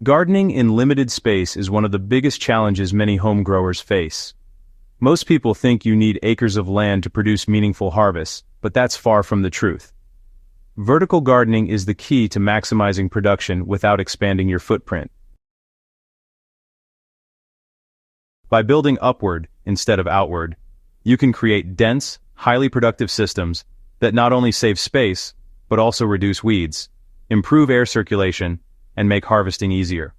Gardening in limited space is one of the biggest challenges many home growers face. Most people think you need acres of land to produce meaningful harvests, but that's far from the truth. Vertical gardening is the key to maximizing production without expanding your footprint. By building upward instead of outward, you can create dense, highly productive systems that not only save space, but also reduce weeds, improve air circulation, and make harvesting easier.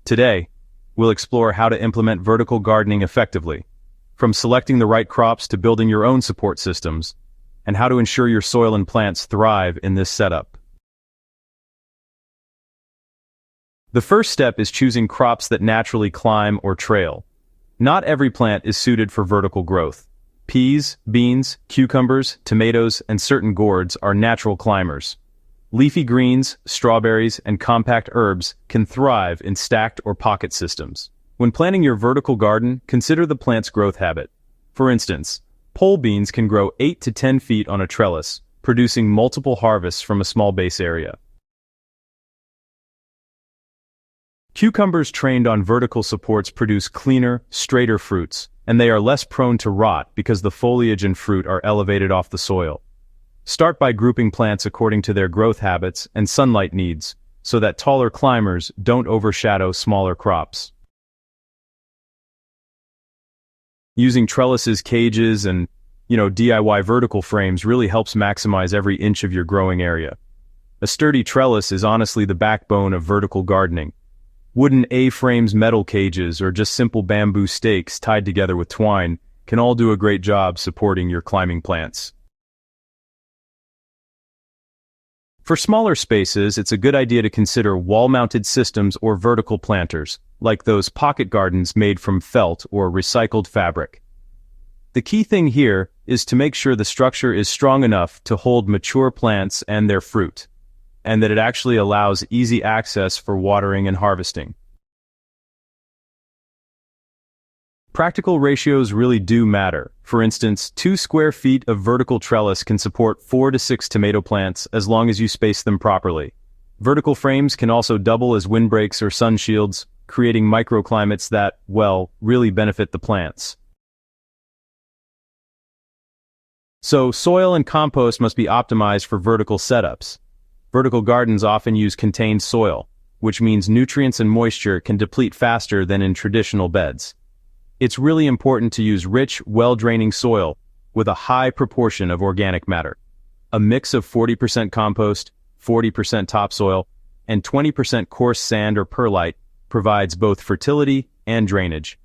Today, we'll explore how to implement vertical gardening effectively, from selecting the right crops to building your own support systems, and how to ensure your soil and plants thrive in this setup. The first step is choosing crops that naturally climb or trail. Not every plant is suited for vertical growth. Peas, beans, cucumbers, tomatoes, and certain gourds are natural climbers. Leafy greens, strawberries, and compact herbs can thrive in stacked or pocket systems. When planting your vertical garden, consider the plant's growth habit. For instance, pole beans can grow 8 to 10 feet on a trellis, producing multiple harvests from a small base area. Cucumbers trained on vertical supports produce cleaner, straighter fruits, and they are less prone to rot because the foliage and fruit are elevated off the soil. Start by grouping plants according to their growth habits and sunlight needs, so that taller climbers don't overshadow smaller crops. Using trellises, cages, and DIY vertical frames really helps maximize every inch of your growing area. A sturdy trellis is honestly the backbone of vertical gardening. Wooden A-frames, metal cages, or just simple bamboo stakes tied together with twine can all do a great job supporting your climbing plants. For smaller spaces, it's a good idea to consider wall-mounted systems or vertical planters, like those pocket gardens made from felt or recycled fabric. The key thing here is to make sure the structure is strong enough to hold mature plants and their fruit, and that it actually allows easy access for watering and harvesting. Practical ratios really do matter. For instance, 2 square feet of vertical trellis can support 4 to 6 tomato plants as long as you space them properly. Vertical frames can also double as windbreaks or sun shields, creating microclimates that, really benefit the plants. So, soil and compost must be optimized for vertical setups. Vertical gardens often use contained soil, which means nutrients and moisture can deplete faster than in traditional beds. It's really important to use rich, well-draining soil with a high proportion of organic matter. A mix of 40% compost, 40% topsoil, and 20% coarse sand or perlite provides both fertility and drainage.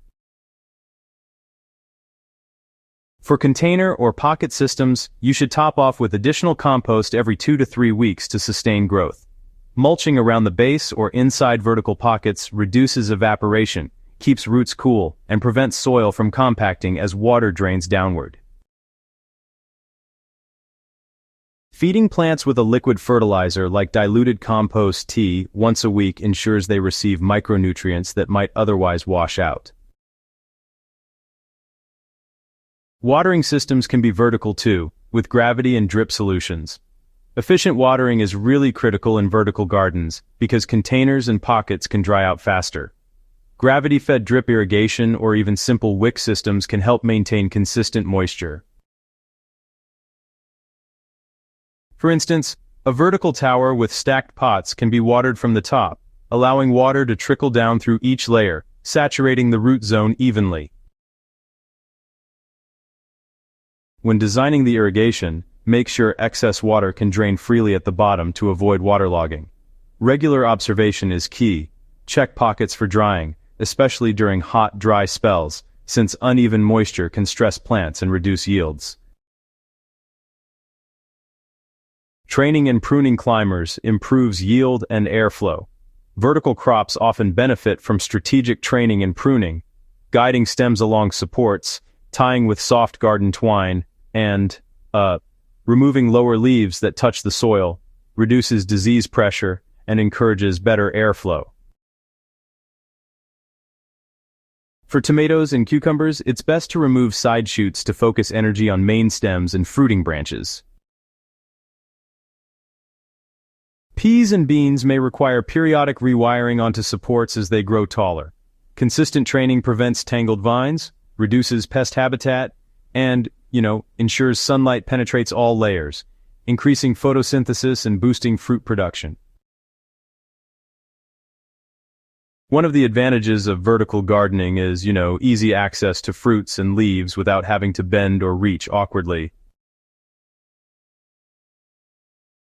For container or pocket systems, you should top off with additional compost every 2 to 3 weeks to sustain growth. Mulching around the base or inside vertical pockets reduces evaporation, keeps roots cool, and prevents soil from compacting as water drains downward. Feeding plants with a liquid fertilizer like diluted compost tea once a week ensures they receive micronutrients that might otherwise wash out. Watering systems can be vertical too, with gravity and drip solutions. Efficient watering is really critical in vertical gardens because containers and pockets can dry out faster. Gravity-fed drip irrigation or even simple wick systems can help maintain consistent moisture. For instance, a vertical tower with stacked pots can be watered from the top, allowing water to trickle down through each layer, saturating the root zone evenly. When designing the irrigation, make sure excess water can drain freely at the bottom to avoid waterlogging. Regular observation is key. Check pockets for drying, especially during hot, dry spells, since uneven moisture can stress plants and reduce yields. Training and pruning climbers improves yield and airflow. Vertical crops often benefit from strategic training and pruning, guiding stems along supports, tying with soft garden twine, and removing lower leaves that touch the soil, reduces disease pressure, and encourages better airflow. For tomatoes and cucumbers, it's best to remove side shoots to focus energy on main stems and fruiting branches. Peas and beans may require periodic rewiring onto supports as they grow taller. Consistent training prevents tangled vines, reduces pest habitat, and, ensures sunlight penetrates all layers, increasing photosynthesis and boosting fruit production. One of the advantages of vertical gardening is, easy access to fruits and leaves without having to bend or reach awkwardly.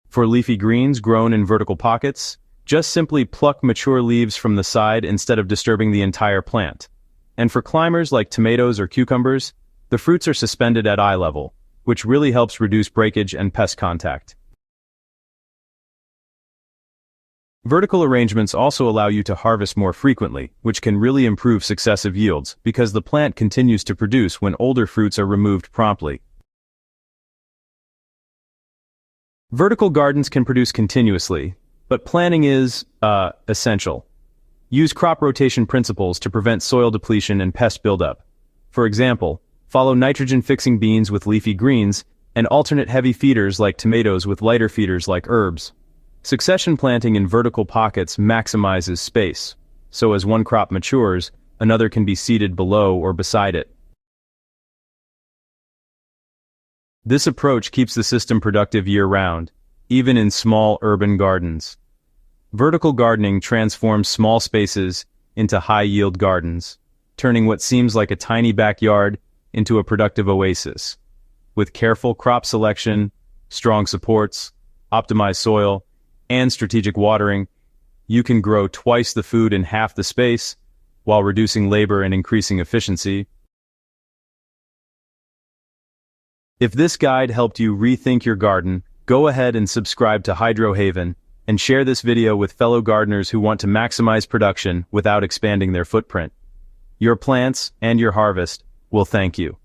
For leafy greens grown in vertical pockets, just simply pluck mature leaves from the side instead of disturbing the entire plant. And for climbers like tomatoes or cucumbers, the fruits are suspended at eye level, which really helps reduce breakage and pest contact. Vertical arrangements also allow you to harvest more frequently, which can really improve successive yields because the plant continues to produce when older fruits are removed promptly. Vertical gardens can produce continuously, but planning is, essential. Use crop rotation principles to prevent soil depletion and pest buildup. For example, follow nitrogen-fixing beans with leafy greens and alternate heavy feeders like tomatoes with lighter feeders like herbs. Succession planting in vertical pockets maximizes space, so as one crop matures, another can be seeded below or beside it. This approach keeps the system productive year-round, even in small urban gardens. Vertical gardening transforms small spaces into high-yield gardens, turning what seems like a tiny backyard into a productive oasis. With careful crop selection, strong supports, optimized soil, and strategic watering, you can grow twice the food in half the space while reducing labor and increasing efficiency. If this guide helped you rethink your garden, go ahead and subscribe to Hydro Haven and share this video with fellow gardeners who want to maximize production without expanding their footprint. Your plants and your harvest will thank you.